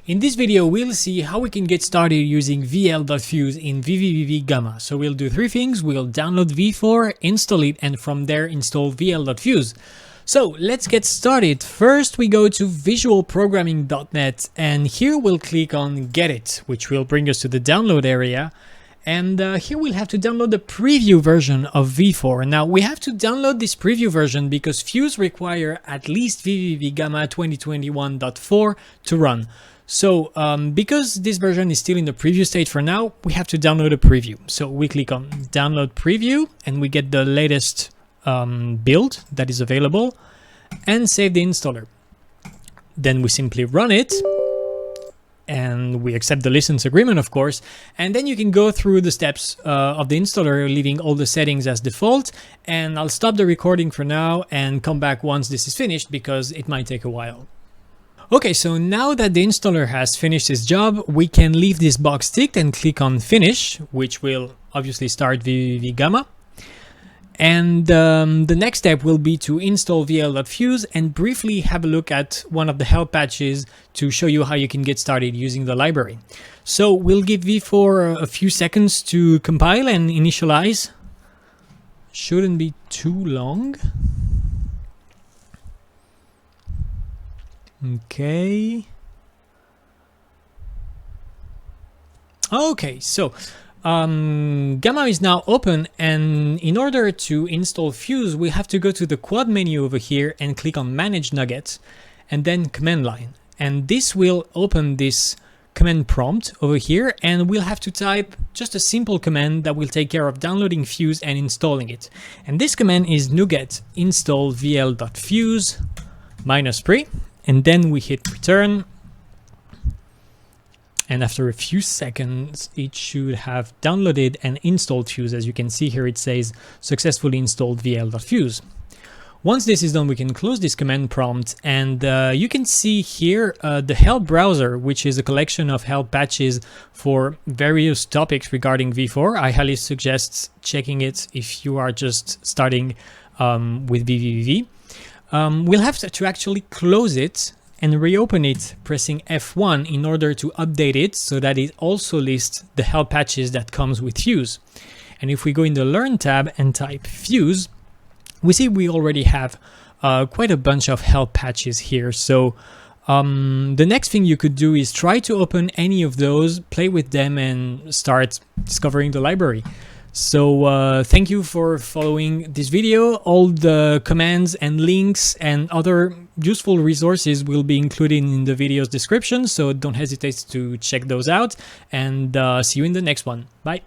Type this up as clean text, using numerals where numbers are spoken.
In this video, we'll see how we can get started using VL.Fuse in vvvv Gamma. So we'll do three things. We'll download v4, install it, and from there install VL.Fuse. So let's get started. First, we go to visualprogramming.net, and here we'll click on Get It, which will bring us to the download area. And here we'll have to download the preview version of v4. Now we have to download this preview version because Fuse require at least vvvv Gamma 2021.4 to run. So because this version is still in the preview state for now, we have to download a preview. So we click on download preview and we get the latest build that is available and save the installer. Then we simply run it and we accept the license agreement, of course, and then you can go through the steps of the installer, leaving all the settings as default. And I'll stop the recording for now and come back once this is finished because it might take a while. Okay, so now that the installer has finished its job, we can leave this box ticked and click on Finish, which will obviously start vvvv Gamma. And the next step will be to install VL.Fuse and briefly have a look at one of the help patches to show you how you can get started using the library. So we'll give v4 a few seconds to compile and initialize. Shouldn't be too long. Okay. Okay, so Gamma is now open, and in order to install Fuse, we have to go to the quad menu over here and click on Manage Nuget and then Command Line. And this will open this command prompt over here, and we'll have to type just a simple command that will take care of downloading Fuse and installing it. And this command is nuget install vl.fuse -pre, and then we hit return. And after a few seconds, it should have downloaded and installed Fuse. As you can see here, it says successfully installed VL.Fuse. Once this is done, we can close this command prompt, and you can see here the help browser, which is a collection of help patches for various topics regarding v4. I highly suggest checking it if you are just starting with vvvv. We'll have to actually close it and reopen it pressing F1 in order to update it so that it also lists the help patches that comes with Fuse. And if we go in the Learn tab and type Fuse, we see we already have quite a bunch of help patches here. So the next thing you could do is try to open any of those, play with them, and start discovering the library. So thank you for following this video. All the commands and links and other useful resources will be included in the video's description, so don't hesitate to check those out, and see you in the next one. Bye.